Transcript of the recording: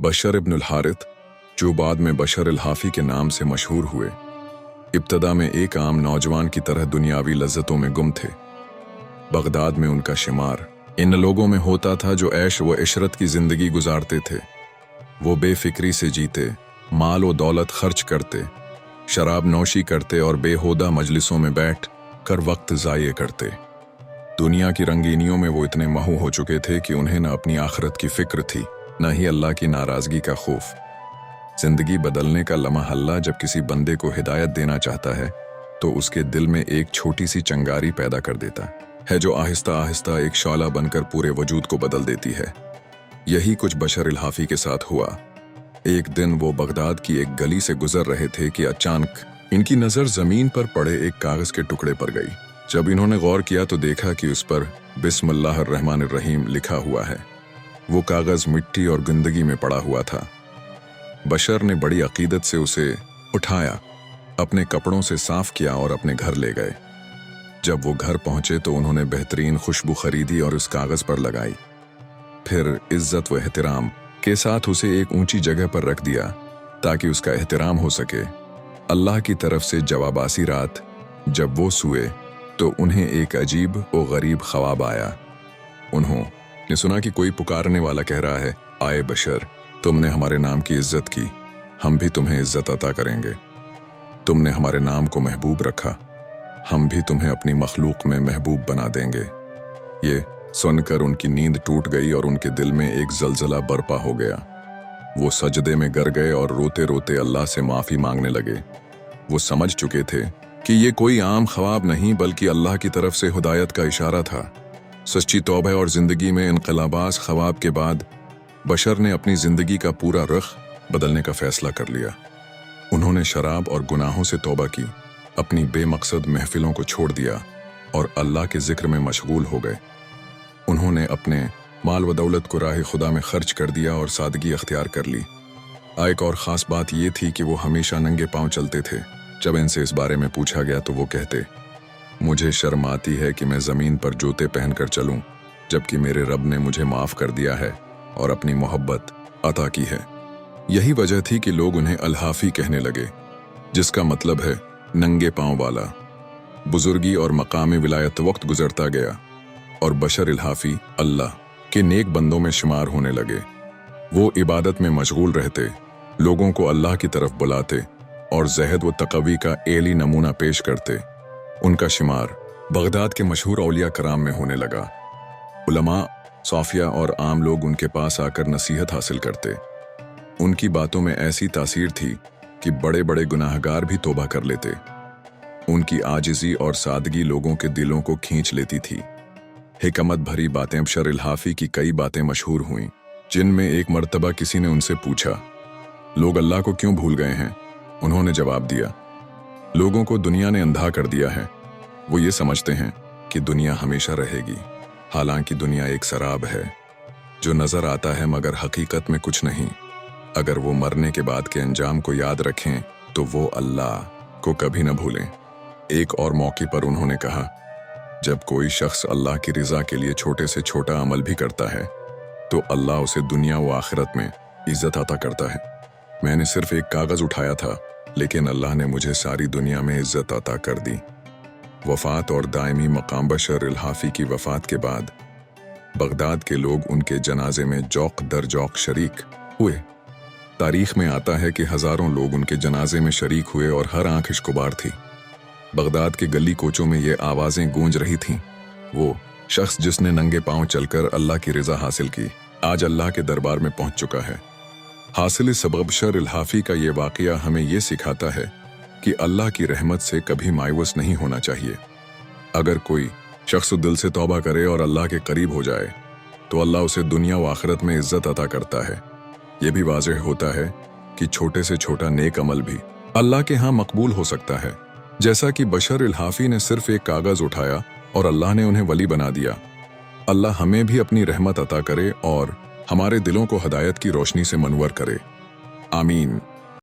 बशर Ibnul हारिथ, जो बाद में बशर अल-हाफी के नाम से मशहूर हुए, इब्तदा में एक आम नौजवान की तरह दुनियावी लज्जतों में गुम थे। बगदाद में उनका शुमार इन लोगों में होता था जो ऐश व इशरत की जिंदगी गुजारते थे। वो बेफिक्री से जीते, माल व दौलत खर्च करते, शराब नौशी करते और बेहुदा मजलिसों में बैठ कर वक्त ज़ाये करते। दुनिया की रंगीनियों में वो इतने महू हो चुके थे कि उन्हें न अपनी आखिरत की फिक्र थी, न ही अल्लाह की नाराज़गी का खौफ। जिंदगी बदलने का लम्हा जब किसी बंदे को हिदायत देना चाहता है तो उसके दिल में एक छोटी सी चंगारी पैदा कर देता है जो आहिस्ता आहिस्ता एक शौला बनकर पूरे वजूद को बदल देती है। यही कुछ बशर अल-हाफी के साथ हुआ। एक दिन वो बगदाद की एक गली से गुजर रहे थे कि अचानक इनकी नज़र ज़मीन पर पड़े एक कागज़ के टुकड़े पर गई। जब इन्होंने गौर किया तो देखा कि उस पर बिस्मिल्लाहिर्रहमानिर्रहीम लिखा हुआ है। वो कागज़ मिट्टी और गंदगी में पड़ा हुआ था। बशर ने बड़ी अकीदत से उसे उठाया, अपने कपड़ों से साफ किया और अपने घर ले गए। जब वो घर पहुंचे तो उन्होंने बेहतरीन खुशबू खरीदी और उस कागज़ पर लगाई। फिर इज्जत व एहतराम के साथ उसे एक ऊंची जगह पर रख दिया ताकि उसका एहतराम हो सके। अल्लाह की तरफ से जवाबासी रात जब वो सोए तो उन्हें एक अजीब और गरीब ख्वाब आया। उन्होंने सुना कि कोई पुकारने वाला कह रहा है, आए बशर, तुमने हमारे नाम की इज्जत की, हम भी तुम्हें इज्जत अता करेंगे। तुमने हमारे नाम को महबूब रखा, हम भी तुम्हें अपनी मखलूक में महबूब बना देंगे। ये सुनकर उनकी नींद टूट गई और उनके दिल में एक जलजला बरपा हो गया। वो सजदे में गिर गए और रोते रोते अल्लाह से माफ़ी मांगने लगे। वो समझ चुके थे कि ये कोई आम ख्वाब नहीं बल्कि अल्लाह की तरफ से हिदायत का इशारा था। सच्ची तौबा और ज़िंदगी में इनकलाबाज ख्वाब के बाद बशर ने अपनी ज़िंदगी का पूरा रुख बदलने का फ़ैसला कर लिया। उन्होंने शराब और गुनाहों से तौबा की, अपनी बेमकसद महफिलों को छोड़ दिया और अल्लाह के ज़िक्र में मशगूल हो गए। उन्होंने अपने माल व दौलत को राह खुदा में खर्च कर दिया और सादगी अख्तियार कर ली। एक और ख़ास बात ये थी कि वो हमेशा नंगे पाँव चलते थे। जब इनसे इस बारे में पूछा गया तो वो कहते, मुझे शर्म आती है कि मैं ज़मीन पर जूते पहनकर चलूं, जबकि मेरे रब ने मुझे माफ़ कर दिया है और अपनी मोहब्बत अता की है। यही वजह थी कि लोग उन्हें अल-हाफी कहने लगे, जिसका मतलब है नंगे पाँव वाला। बुजुर्गी और मकामी विलायत वक्त गुजरता गया और बशर अल-हाफी अल्लाह के नेक बंदों में शुमार होने लगे। वो इबादत में मशगूल रहते, लोगों को अल्लाह की तरफ बुलाते और ज़हद व तक़वी का एली नमूना पेश करते। उनका शुमार बगदाद के मशहूर औलिया कराम में होने लगा। उलमा, सौफिया और आम लोग उनके पास आकर नसीहत हासिल करते। उनकी बातों में ऐसी तासीर थी कि बड़े बड़े गुनाहगार भी तौबा कर लेते। उनकी आजिज़ी और सादगी लोगों के दिलों को खींच लेती थी। हिकमत भरी बातें बशर अल-हाफी की कई बातें मशहूर हुईं, जिनमें एक मर्तबा किसी ने उनसे पूछा, लोग अल्लाह को क्यों भूल गए हैं? उन्होंने जवाब दिया, लोगों को दुनिया ने अंधा कर दिया है। वो ये समझते हैं कि दुनिया हमेशा रहेगी, हालांकि दुनिया एक शराब है जो नज़र आता है मगर हकीकत में कुछ नहीं। अगर वो मरने के बाद के अंजाम को याद रखें तो वो अल्लाह को कभी न भूलें। एक और मौके पर उन्होंने कहा, जब कोई शख्स अल्लाह की रज़ा के लिए छोटे से छोटा अमल भी करता है तो अल्लाह उसे दुनिया व आखिरत में इज्जत अता करता है। मैंने सिर्फ एक कागज़ उठाया था, लेकिन अल्लाह ने मुझे सारी दुनिया में इज्जत अता कर दी। वफ़ात और दायमी मकाम बशर अल-हाफी की वफ़ात के बाद बगदाद के लोग उनके जनाजे में जौक दर जौक शरीक हुए। तारीख में आता है कि हज़ारों लोग उनके जनाजे में शरीक हुए और हर आंख इश्क़ुबार थी। बगदाद के गली कोचों में ये आवाज़ें गूंज रही थीं, वो शख्स जिसने नंगे पाँव चलकर अल्लाह की रज़ा हासिल की, आज अल्लाह के दरबार में पहुँच चुका है। हासिल सबब बशर अल-हाफी का ये वाक़या हमें ये सिखाता है कि अल्लाह की रहमत से कभी मायूस नहीं होना चाहिए। अगर कोई शख्स दिल से तौबा करे और अल्लाह के करीब हो जाए तो अल्लाह उसे दुनिया व आखिरत में इज्जत अता करता है। ये भी वाज़ेह होता है कि छोटे से छोटा नेक अमल भी अल्लाह के यहाँ मकबूल हो सकता है। जैसा कि बशर अल-हाफी ने सिर्फ एक कागज़ उठाया और अल्लाह ने उन्हें वली बना दिया। अल्लाह हमें भी अपनी रहमत अता करे और हमारे दिलों को हदायत की रोशनी से मनवर करे। आमीन।